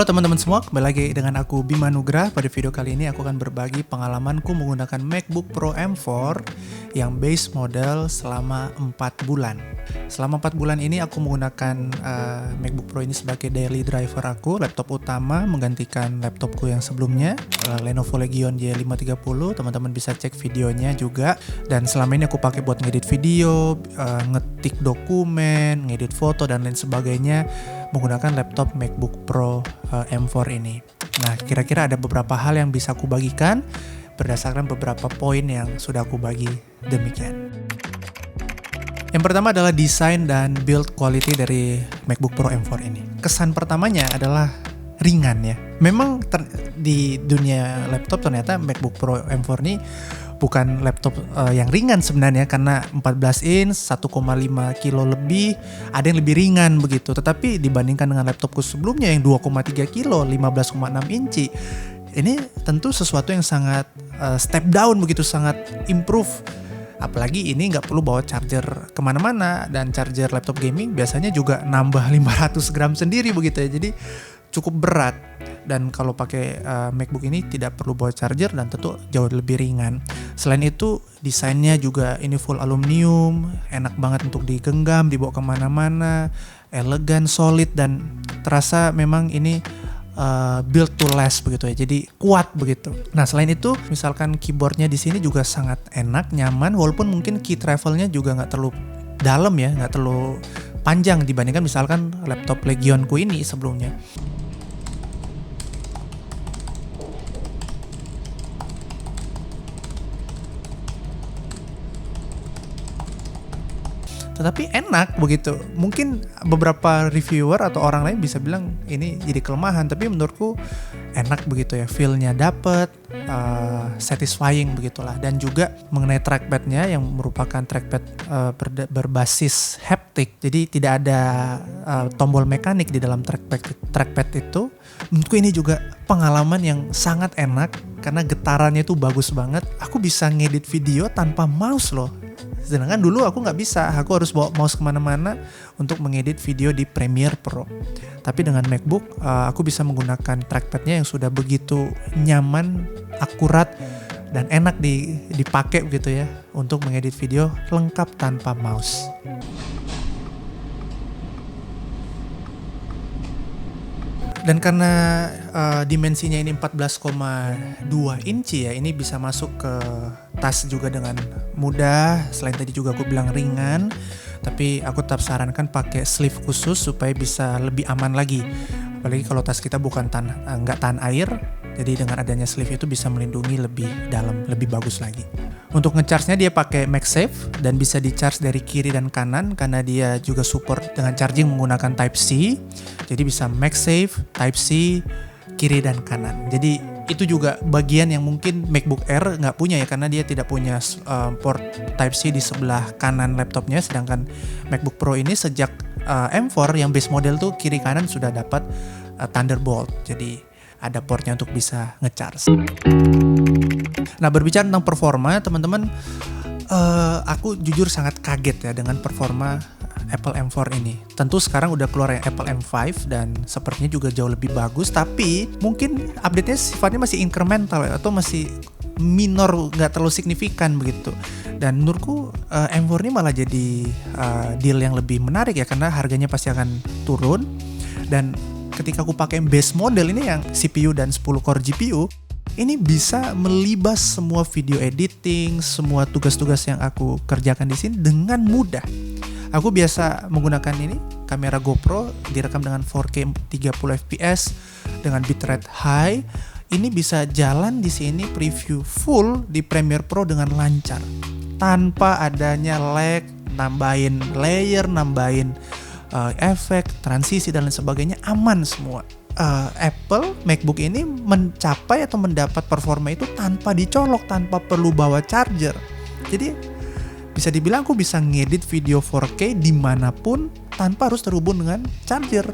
teman-teman semua, kembali lagi dengan aku Bima Nugra. Pada video kali ini aku akan berbagi pengalamanku menggunakan MacBook Pro M4 yang base model selama 4 bulan. Selama 4 bulan ini aku menggunakan MacBook Pro ini sebagai daily driver aku, laptop utama menggantikan laptopku yang sebelumnya, Lenovo Legion J530. Teman-teman bisa cek videonya juga. Dan selama ini aku pakai buat ngedit video, ngetik dokumen, ngedit foto dan lain sebagainya menggunakan laptop MacBook Pro M4 ini. Nah, kira-kira ada beberapa hal yang bisa aku bagikan berdasarkan beberapa poin yang sudah aku bagi demikian. Yang pertama adalah desain dan build quality dari MacBook Pro M4 ini. Kesan pertamanya adalah ringan ya. Memang di dunia laptop ternyata MacBook Pro M4 ini bukan laptop yang ringan sebenarnya, karena 14 inch 1,5 kilo lebih, ada yang lebih ringan begitu. Tetapi dibandingkan dengan laptopku sebelumnya yang 2,3 kilo 15,6 inci, ini tentu sesuatu yang sangat step down begitu, sangat improve. Apalagi ini nggak perlu bawa charger kemana-mana, dan charger laptop gaming biasanya juga nambah 500 gram sendiri begitu ya. Jadi cukup berat. Dan kalau pakai MacBook ini tidak perlu bawa charger dan tentu jauh lebih ringan. Selain itu desainnya juga ini full aluminium, enak banget untuk digenggam, dibawa kemana-mana, elegan, solid, dan terasa memang ini build to last begitu ya. Jadi kuat begitu. Nah, selain itu misalkan keyboardnya di sini juga sangat enak, nyaman, walaupun mungkin key travelnya juga nggak terlalu dalam ya, nggak terlalu panjang dibandingkan misalkan laptop Legionku ini sebelumnya. Tetapi enak begitu. Mungkin beberapa reviewer atau orang lain bisa bilang ini jadi kelemahan, tapi menurutku enak begitu ya. Feel-nya dapet, satisfying begitulah. Dan juga mengenai trackpad-nya yang merupakan trackpad berbasis haptic. Jadi tidak ada tombol mekanik di dalam trackpad itu. Menurutku ini juga pengalaman yang sangat enak karena getarannya itu bagus banget. Aku bisa ngedit video tanpa mouse loh. Sedangkan dulu aku nggak bisa, aku harus bawa mouse kemana-mana untuk mengedit video di Premiere Pro. Tapi dengan MacBook, aku bisa menggunakan trackpadnya yang sudah begitu nyaman, akurat, dan enak dipakai begitu ya, untuk mengedit video lengkap tanpa mouse. Dan karena dimensinya ini 14,2 inci ya, ini bisa masuk ke tas juga dengan mudah. Selain tadi juga aku bilang ringan, tapi aku tetap sarankan pakai sleeve khusus supaya bisa lebih aman lagi. Apalagi kalau tas kita bukan nggak tahan air, jadi dengan adanya sleeve itu bisa melindungi lebih dalam, lebih bagus lagi. Untuk ngecharge-nya dia pakai MagSafe dan bisa di-charge dari kiri dan kanan karena dia juga support dengan charging menggunakan Type-C. Jadi bisa MagSafe, Type-C, kiri dan kanan. Jadi itu juga bagian yang mungkin MacBook Air nggak punya ya, karena dia tidak punya port Type-C di sebelah kanan laptopnya. Sedangkan MacBook Pro ini sejak M4 yang base model tuh kiri kanan sudah dapat Thunderbolt. Jadi ada portnya untuk bisa ngecharge. Nah, berbicara tentang performa, teman-teman, aku jujur sangat kaget ya dengan performa Apple M4 ini. Tentu sekarang udah keluar yang Apple M5 dan sepertinya juga jauh lebih bagus, tapi mungkin update-nya sifatnya masih incremental ya, atau masih minor, nggak terlalu signifikan begitu. Dan menurutku M4 ini malah jadi deal yang lebih menarik ya, karena harganya pasti akan turun. Dan ketika aku pakai base model ini yang CPU dan 10 core GPU, ini bisa melibas semua video editing, semua tugas-tugas yang aku kerjakan di sini dengan mudah. Aku biasa menggunakan ini, kamera GoPro, direkam dengan 4K 30 fps dengan bitrate high. Ini bisa jalan di sini preview full di Premiere Pro dengan lancar, tanpa adanya lag, nambahin layer, nambahin efek, transisi dan lain sebagainya, aman semua. Apple MacBook ini mencapai atau mendapat performa itu tanpa dicolok, tanpa perlu bawa charger. Jadi bisa dibilang aku bisa ngedit video 4K dimanapun tanpa harus terhubung dengan charger.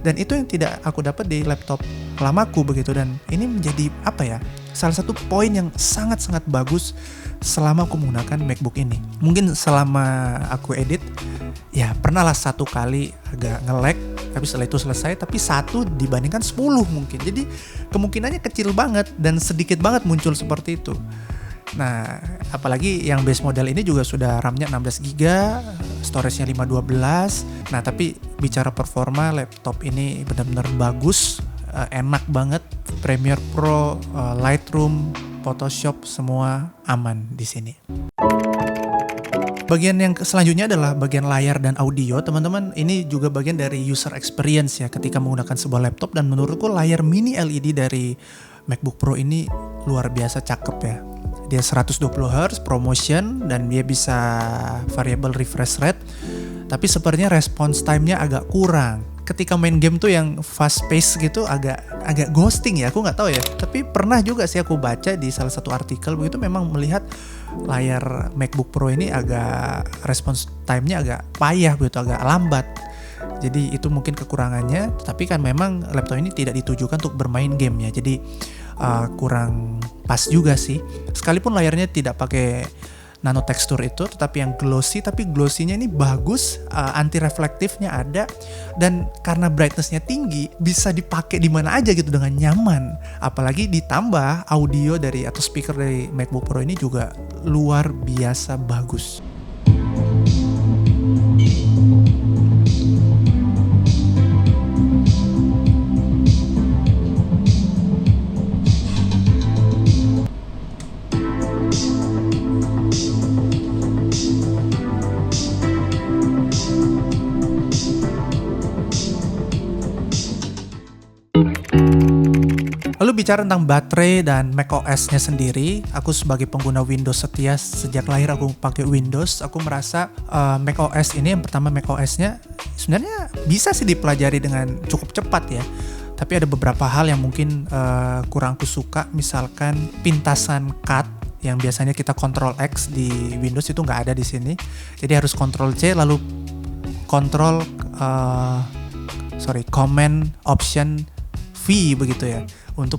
Dan itu yang tidak aku dapat di laptop lamaku begitu. Dan ini menjadi apa ya, salah satu poin yang sangat-sangat bagus selama aku menggunakan MacBook ini. Mungkin selama aku edit, ya pernah lah satu kali agak nge-lag, tapi setelah itu selesai, tapi 1 dibandingkan 10 mungkin. Jadi kemungkinannya kecil banget dan sedikit banget muncul seperti itu. Nah, apalagi yang base model ini juga sudah RAM-nya 16GB, storage-nya 512. Nah, tapi bicara performa, laptop ini benar-benar bagus, enak banget. Premiere Pro, Lightroom, Photoshop semua aman di sini. Bagian yang selanjutnya adalah bagian layar dan audio, teman-teman. Ini juga bagian dari user experience ya ketika menggunakan sebuah laptop, dan menurutku layar mini LED dari MacBook Pro ini luar biasa cakep ya. Dia 120Hz ProMotion dan dia bisa variable refresh rate. Tapi sepertinya response time-nya agak kurang. Ketika main game tuh yang fast pace gitu agak ghosting ya, aku nggak tahu ya. Tapi pernah juga sih aku baca di salah satu artikel begitu, memang melihat layar MacBook Pro ini agak response time-nya agak payah begitu, agak lambat. Jadi itu mungkin kekurangannya, tapi kan memang laptop ini tidak ditujukan untuk bermain game ya. Jadi kurang pas juga sih. Sekalipun layarnya tidak pakai nano tekstur itu, tetapi yang glossy, tapi glossy-nya ini bagus, anti reflektifnya ada, dan karena brightness-nya tinggi bisa dipakai di mana aja gitu dengan nyaman. Apalagi ditambah audio dari atau speaker dari MacBook Pro ini juga luar biasa bagus. Lalu bicara tentang baterai dan macOS-nya sendiri, aku sebagai pengguna Windows setia sejak lahir aku pakai Windows, aku merasa macOS ini, yang pertama macOS-nya sebenarnya bisa sih dipelajari dengan cukup cepat ya. Tapi ada beberapa hal yang mungkin kurang aku suka, misalkan pintasan cut yang biasanya kita Ctrl X di Windows itu nggak ada di sini. Jadi harus Ctrl C lalu Command Option V begitu ya, untuk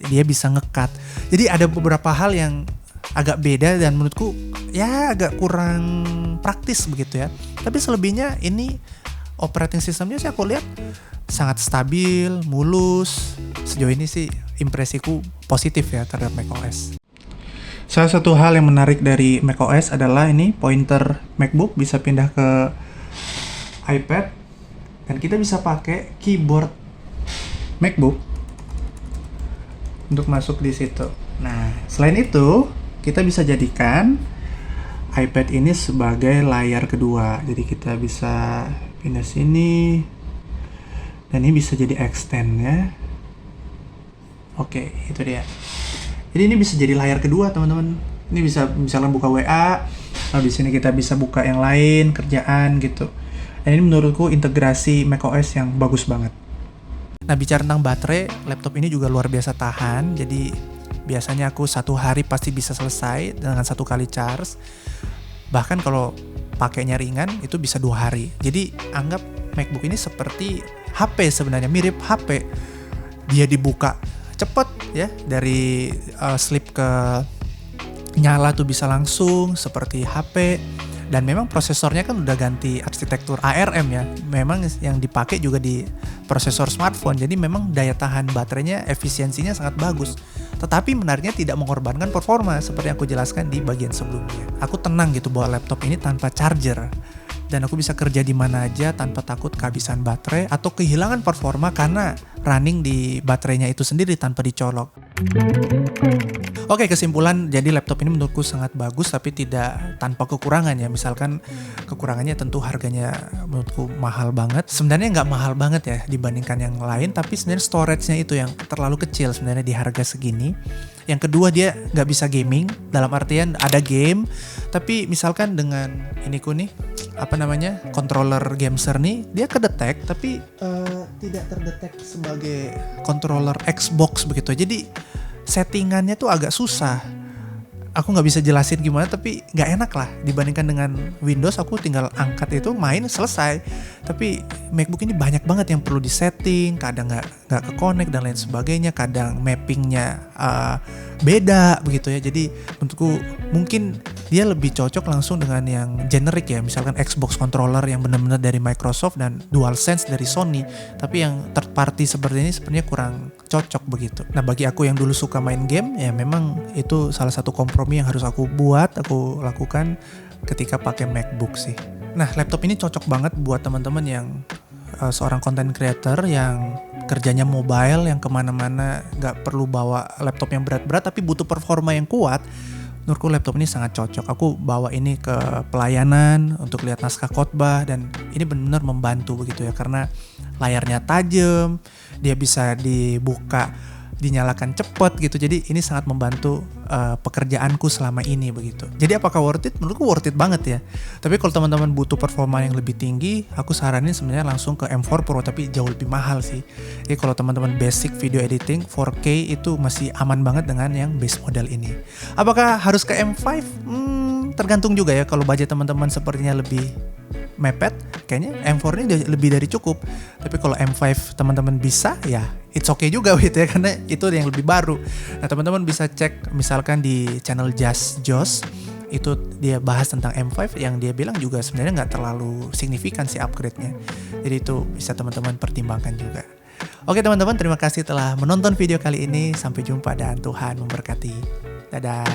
dia bisa nge-cut. Jadi ada beberapa hal yang agak beda dan menurutku ya agak kurang praktis begitu ya. Tapi selebihnya ini operating systemnya sih aku lihat sangat stabil, mulus. Sejauh ini sih impresiku positif ya terhadap macOS. Salah satu hal yang menarik dari macOS adalah ini pointer MacBook bisa pindah ke iPad dan kita bisa pakai keyboard MacBook untuk masuk di situ. Nah, selain itu, kita bisa jadikan iPad ini sebagai layar kedua. Jadi kita bisa pindah sini, dan ini bisa jadi extend ya. Oke, itu dia. Jadi ini bisa jadi layar kedua, teman-teman. Ini bisa misalnya buka WA, lalu di sini kita bisa buka yang lain, kerjaan gitu. Dan ini menurutku integrasi macOS yang bagus banget. Nah, bicara tentang baterai, laptop ini juga luar biasa tahan. Jadi biasanya aku 1 hari pasti bisa selesai dengan 1 kali charge. Bahkan kalau pakainya ringan itu bisa 2 hari. Jadi anggap MacBook ini seperti HP sebenarnya, mirip HP. Dia dibuka cepet ya, dari slip ke nyala tuh bisa langsung seperti HP. Dan memang prosesornya kan udah ganti arsitektur ARM ya. Memang yang dipakai juga di prosesor smartphone. Jadi memang daya tahan baterainya, efisiensinya sangat bagus. Tetapi menariknya tidak mengorbankan performa seperti yang aku jelaskan di bagian sebelumnya. Aku tenang gitu bawa laptop ini tanpa charger. Dan aku bisa kerja di mana aja tanpa takut kehabisan baterai atau kehilangan performa karena running di baterainya itu sendiri tanpa dicolok. Oke, kesimpulan, jadi laptop ini menurutku sangat bagus tapi tidak tanpa kekurangan ya. Misalkan kekurangannya tentu harganya menurutku mahal banget. Sebenarnya nggak mahal banget ya dibandingkan yang lain, tapi sebenarnya storage-nya itu yang terlalu kecil sebenarnya di harga segini. Yang kedua, dia nggak bisa gaming, dalam artian ada game, tapi misalkan dengan controller Gamester nih, dia kedetek tapi tidak terdetek sebagai controller Xbox begitu. Jadi settingannya tuh agak susah. aku nggak bisa jelasin gimana, tapi nggak enak lah dibandingkan dengan Windows. Aku tinggal angkat itu, main, selesai. Tapi MacBook ini banyak banget yang perlu disetting, kadang nggak ke connect dan lain sebagainya, kadang mappingnya beda begitu ya. Jadi menurutku mungkin dia lebih cocok langsung dengan yang generic ya, misalkan Xbox controller yang benar-benar dari Microsoft dan DualSense dari Sony. Tapi yang third party seperti ini sebenarnya kurang cocok begitu. Nah, bagi aku yang dulu suka main game, ya memang itu salah satu kompromi yang harus aku lakukan ketika pakai MacBook sih. Nah, laptop ini cocok banget buat teman-teman yang seorang content creator yang kerjanya mobile, yang kemana-mana nggak perlu bawa laptop yang berat-berat tapi butuh performa yang kuat. Menurutku laptop ini sangat cocok. Aku bawa ini ke pelayanan untuk lihat naskah khotbah, dan ini benar-benar membantu begitu ya, karena layarnya tajam, dia bisa dibuka, dinyalakan cepat gitu. Jadi ini sangat membantu pekerjaanku selama ini begitu. Jadi apakah worth it? Menurutku worth it banget ya. Tapi kalau teman-teman butuh performa yang lebih tinggi, aku saranin sebenarnya langsung ke M4 Pro, tapi jauh lebih mahal sih. Jadi kalau teman-teman basic video editing 4K itu masih aman banget dengan yang base model ini. Apakah harus ke M5? Tergantung juga ya. Kalau budget teman-teman sepertinya lebih mepet, kayaknya M4 ini lebih dari cukup. Tapi kalau M5 teman-teman bisa, ya it's okay juga gitu ya, karena itu yang lebih baru. Nah, teman-teman bisa cek misalkan di channel Just Josh, itu dia bahas tentang M5 yang dia bilang juga sebenarnya nggak terlalu signifikan sih upgrade-nya. Jadi itu bisa teman-teman pertimbangkan juga. Oke teman-teman, terima kasih telah menonton video kali ini. Sampai jumpa dan Tuhan memberkati. Dadah.